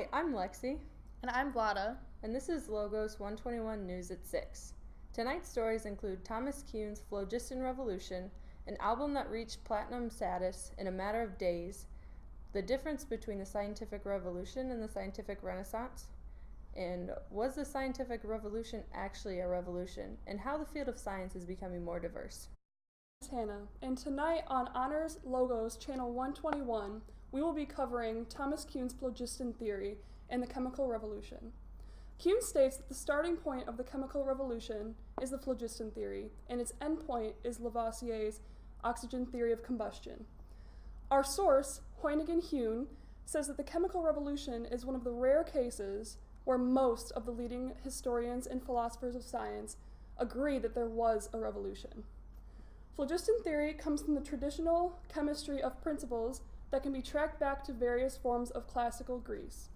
Hi, I'm Lexi, And I'm Vlada. and this is Logos 121 News at 6. Tonight's stories include Thomas Kuhn's Phlogiston Revolution, an album that reached platinum status in a matter of days, the difference between the scientific revolution and the scientific renaissance, and was the scientific revolution actually a revolution, and how the field of science is becoming more diverse. It's Hannah, and tonight on Honors Logos Channel 121, we will be covering Thomas Kuhn's phlogiston theory and the chemical revolution. Kuhn states that the starting point of the chemical revolution is the phlogiston theory, and its endpoint is Lavoisier's oxygen theory of combustion. Our source, Huyningen-Huhn, says that the chemical revolution is one of the rare cases where most of the leading historians and philosophers of science agree that there was a revolution. Phlogiston theory comes from the traditional chemistry of principles that can be tracked back to various forms of classical Greece.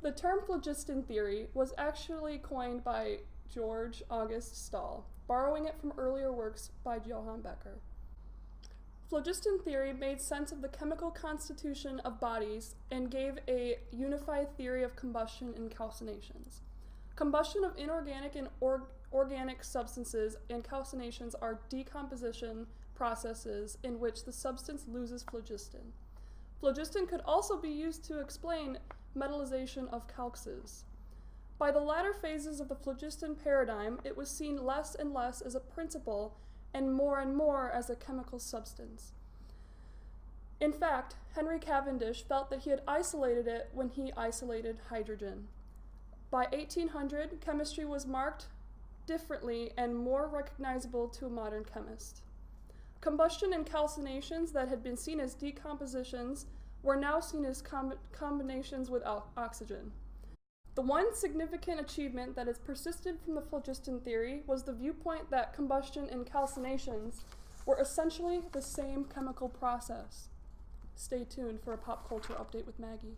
The term phlogiston theory was actually coined by George August Stahl, borrowing it from earlier works by Johann Becher. Phlogiston theory made sense of the chemical constitution of bodies and gave a unified theory of combustion and calcinations. Combustion of inorganic and organic substances and calcinations are decomposition processes in which the substance loses phlogiston. Phlogiston could also be used to explain metallization of calxes. By the latter phases of the phlogiston paradigm, it was seen less and less as a principle and more as a chemical substance. In fact, Henry Cavendish felt that he had isolated it when he isolated hydrogen. By 1800, chemistry was marked differently and more recognizable to a modern chemist. Combustion and calcinations that had been seen as decompositions were now seen as combinations with oxygen. The one significant achievement that has persisted from the phlogiston theory was the viewpoint that combustion and calcinations were essentially the same chemical process. Stay tuned for a pop culture update with Maggie.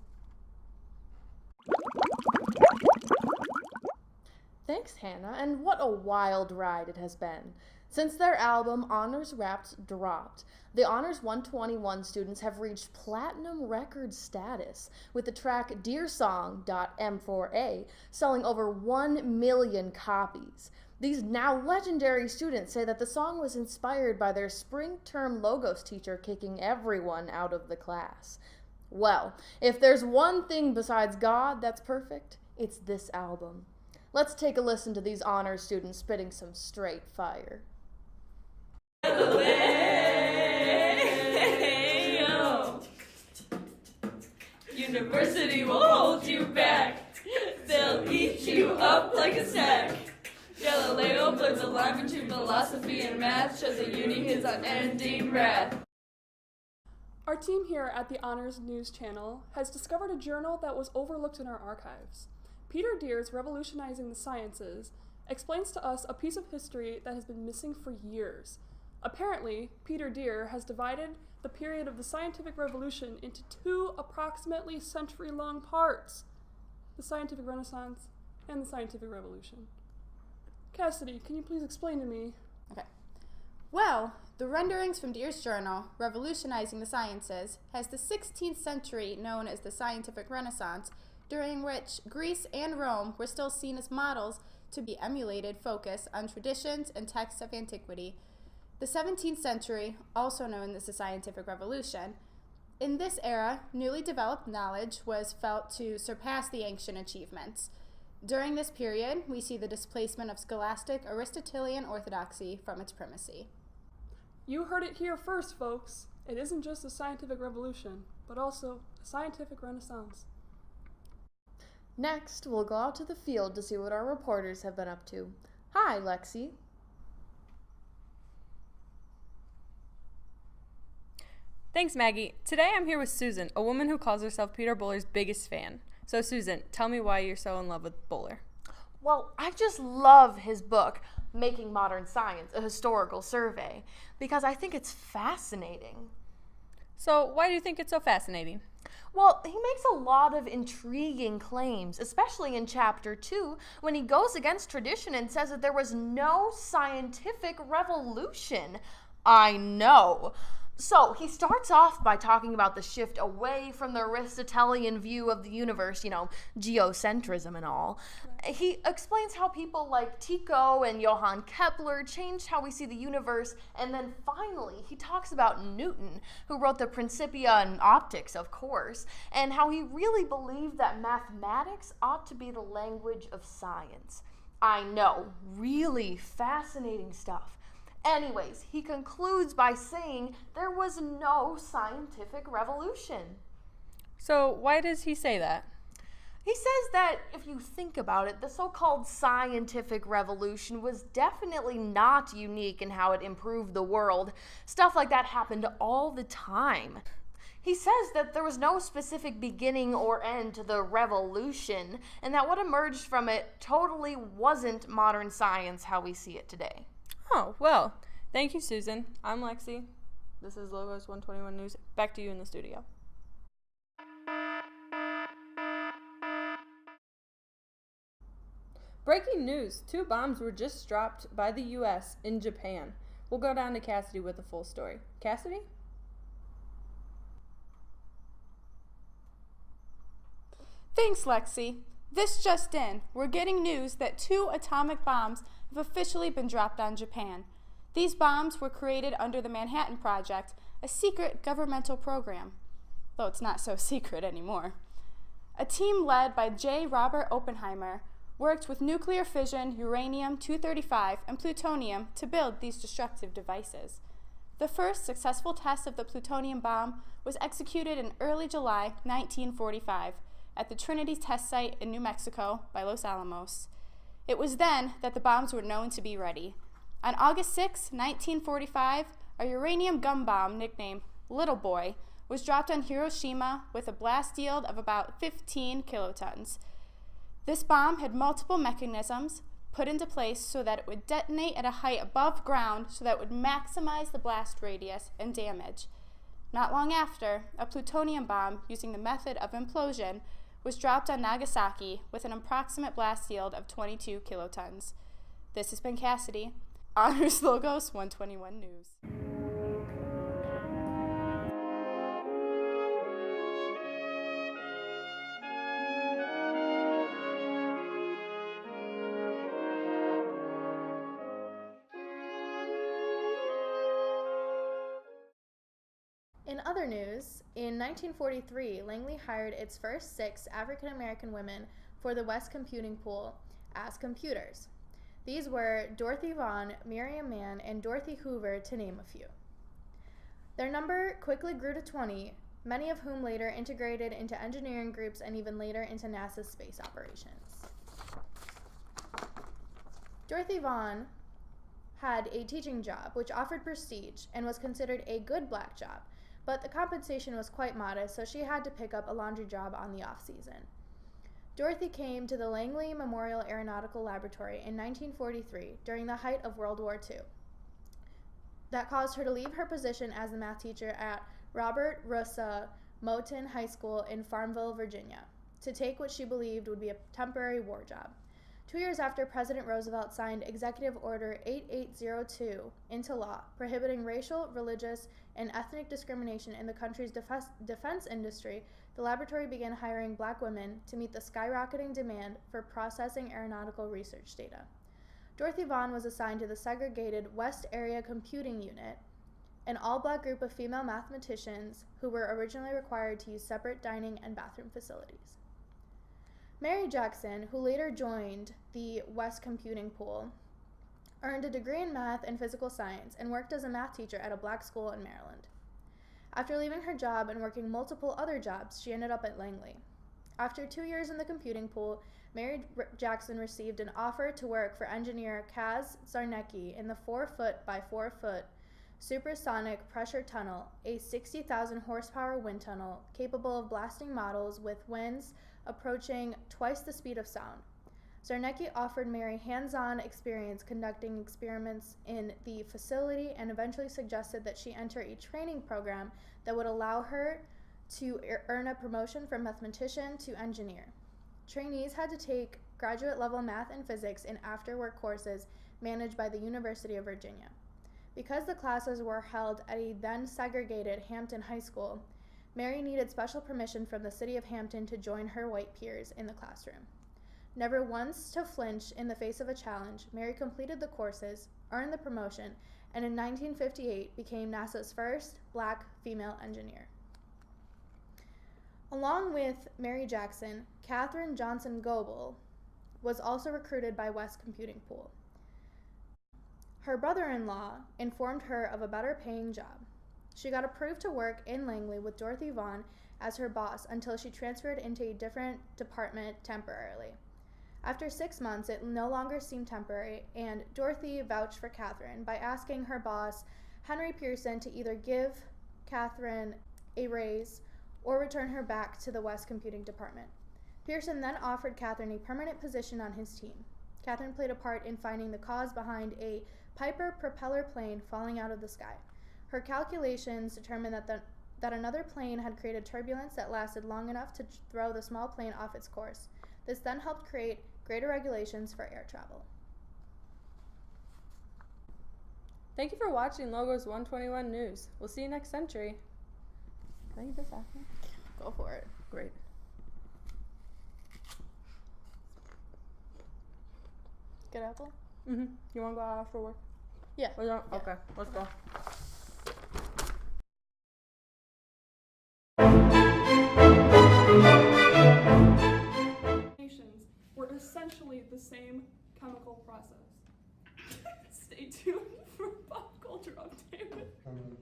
Thanks, Hannah, and what a wild ride it has been. Since their album Honors Wrapped dropped, the Honors 121 students have reached platinum record status, with the track Dear Song.M4A selling over 1 million copies. These now legendary students say that the song was inspired by their spring term Logos teacher kicking everyone out of the class. Well, if there's one thing besides God that's perfect, it's this album. Let's take a listen to these honors students spitting some straight fire. University will hold you back. They'll eat you up like a snack. Galileo blurs the line between philosophy and math, shows the uni his unending wrath. Our team here at the Honors News Channel has discovered a journal that was overlooked in our archives. Peter Deer's Revolutionizing the Sciences explains to us a piece of history that has been missing for years. Apparently, Peter Deer has divided the period of the scientific revolution into two approximately century-long parts: the scientific renaissance and the scientific revolution. Cassidy, can you please explain to me? Okay. Well, the renderings from Deer's journal, Revolutionizing the Sciences, has the 16th century known as the Scientific Renaissance, during which Greece and Rome were still seen as models to be emulated focus on traditions and texts of antiquity. The 17th century, also known as the Scientific Revolution. In this era, newly developed knowledge was felt to surpass the ancient achievements. During this period, we see the displacement of scholastic Aristotelian orthodoxy from its primacy. You heard it here first, folks. It isn't just a scientific revolution, but also a scientific renaissance. Next, we'll go out to the field to see what our reporters have been up to. Hi, Lexi. Thanks, Maggie. Today I'm here with Susan, a woman who calls herself Peter Bowler's biggest fan. So, Susan, tell me why you're so in love with Bowler. Well, I just love his book, Making Modern Science, a Historical Survey, because I think it's fascinating. So, why do you think it's so fascinating? Well, he makes a lot of intriguing claims, especially in Chapter 2, when he goes against tradition and says that there was no scientific revolution. I know. So, he starts off by talking about the shift away from the Aristotelian view of the universe, geocentrism and all. He explains how people like Tycho and Johann Kepler changed how we see the universe, and then finally, he talks about Newton, who wrote the Principia and optics, of course, and how he really believed that mathematics ought to be the language of science. I know, really fascinating stuff. Anyways, he concludes by saying there was no scientific revolution. So why does he say that? He says that, if you think about it, the so-called scientific revolution was definitely not unique in how it improved the world. Stuff like that happened all the time. He says that there was no specific beginning or end to the revolution, and that what emerged from it totally wasn't modern science how we see it today. Oh, well, thank you, Susan. I'm Lexi. This is Logos 121 News. Back to you in the studio. Breaking news. 2 bombs were just dropped by the U.S. in Japan. We'll go down to Cassidy with the full story. Cassidy? Thanks, Lexi. This just in, we're getting news that 2 atomic bombs have officially been dropped on Japan. These bombs were created under the Manhattan Project, a secret governmental program, though it's not so secret anymore. A team led by J. Robert Oppenheimer worked with nuclear fission, uranium-235, and plutonium to build these destructive devices. The first successful test of the plutonium bomb was executed in early July 1945 at the Trinity test site in New Mexico by Los Alamos. It was then that the bombs were known to be ready. On August 6, 1945, a uranium gum bomb nicknamed Little Boy was dropped on Hiroshima with a blast yield of about 15 kilotons. This bomb had multiple mechanisms put into place so that it would detonate at a height above ground so that it would maximize the blast radius and damage. Not long after, a plutonium bomb using the method of implosion was dropped on Nagasaki with an approximate blast yield of 22 kilotons. This has been Cassidy, Honors Logos 121 News. In other news, in 1943, Langley hired its first 6 African American women for the West Computing Pool as computers. These were Dorothy Vaughan, Miriam Mann, and Dorothy Hoover, to name a few. Their number quickly grew to 20, many of whom later integrated into engineering groups and even later into NASA's space operations. Dorothy Vaughan had a teaching job, which offered prestige and was considered a good black job, but the compensation was quite modest, so she had to pick up a laundry job on the off-season. Dorothy came to the Langley Memorial Aeronautical Laboratory in 1943 during the height of World War II. That caused her to leave her position as a math teacher at Robert Russa Moton High School in Farmville, Virginia, to take what she believed would be a temporary war job. 2 years after President Roosevelt signed Executive Order 8802 into law, prohibiting racial, religious, and ethnic discrimination in the country's defense industry, the laboratory began hiring black women to meet the skyrocketing demand for processing aeronautical research data. Dorothy Vaughan was assigned to the segregated West Area Computing Unit, an all-black group of female mathematicians who were originally required to use separate dining and bathroom facilities. Mary Jackson, who later joined the West Computing Pool, earned a degree in math and physical science and worked as a math teacher at a black school in Maryland. After leaving her job and working multiple other jobs, she ended up at Langley. After 2 years in the computing pool, Mary Jackson received an offer to work for engineer Kaz Zarnecki in the 4-foot by 4-foot supersonic pressure tunnel, a 60,000 horsepower wind tunnel capable of blasting models with winds approaching twice the speed of sound. Zarnecki offered Mary hands-on experience conducting experiments in the facility and eventually suggested that she enter a training program that would allow her to earn a promotion from mathematician to engineer. Trainees had to take graduate-level math and physics in after-work courses managed by the University of Virginia. Because the classes were held at a then segregated Hampton High School, Mary needed special permission from the city of Hampton to join her white peers in the classroom. Never once to flinch in the face of a challenge, Mary completed the courses, earned the promotion, and in 1958 became NASA's first black female engineer. Along with Mary Jackson, Katherine Johnson Goebel was also recruited by West Computing Pool. Her brother-in-law informed her of a better paying job. She got approved to work in Langley with Dorothy Vaughan as her boss until she transferred into a different department temporarily. After 6 months, it no longer seemed temporary, and Dorothy vouched for Katherine by asking her boss, Henry Pearson, to either give Katherine a raise or return her back to the West Computing Department. Pearson then offered Katherine a permanent position on his team. Katherine played a part in finding the cause behind a Piper propeller plane falling out of the sky. Her calculations determined that another plane had created turbulence that lasted long enough to throw the small plane off its course. This then helped create greater regulations for air travel. Thank you for watching Logos 121 News. We'll see you next century. Can I eat this after? Go for it. Great. Good apple? Mm-hmm. You want to go out after work? Yeah. Okay, let's go. Were essentially the same chemical process. Stay tuned for pop culture update. Why are you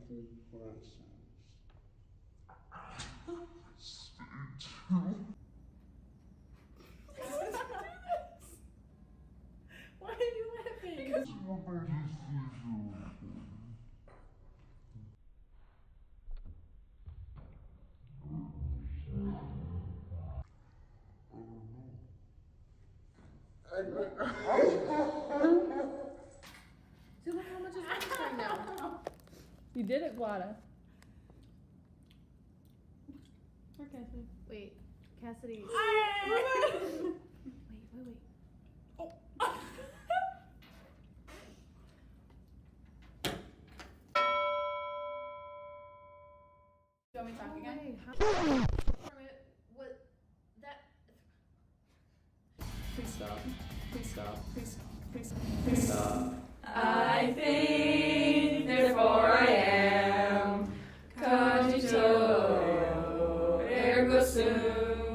laughing? See, look how much is left right now. You did it, Guada. Wait, Cassidy. Wait. Do you want me to talk again? What? That. Please stop. Please stop. Please stop. Please stop. I think, therefore I am. Cogito, ergo sum.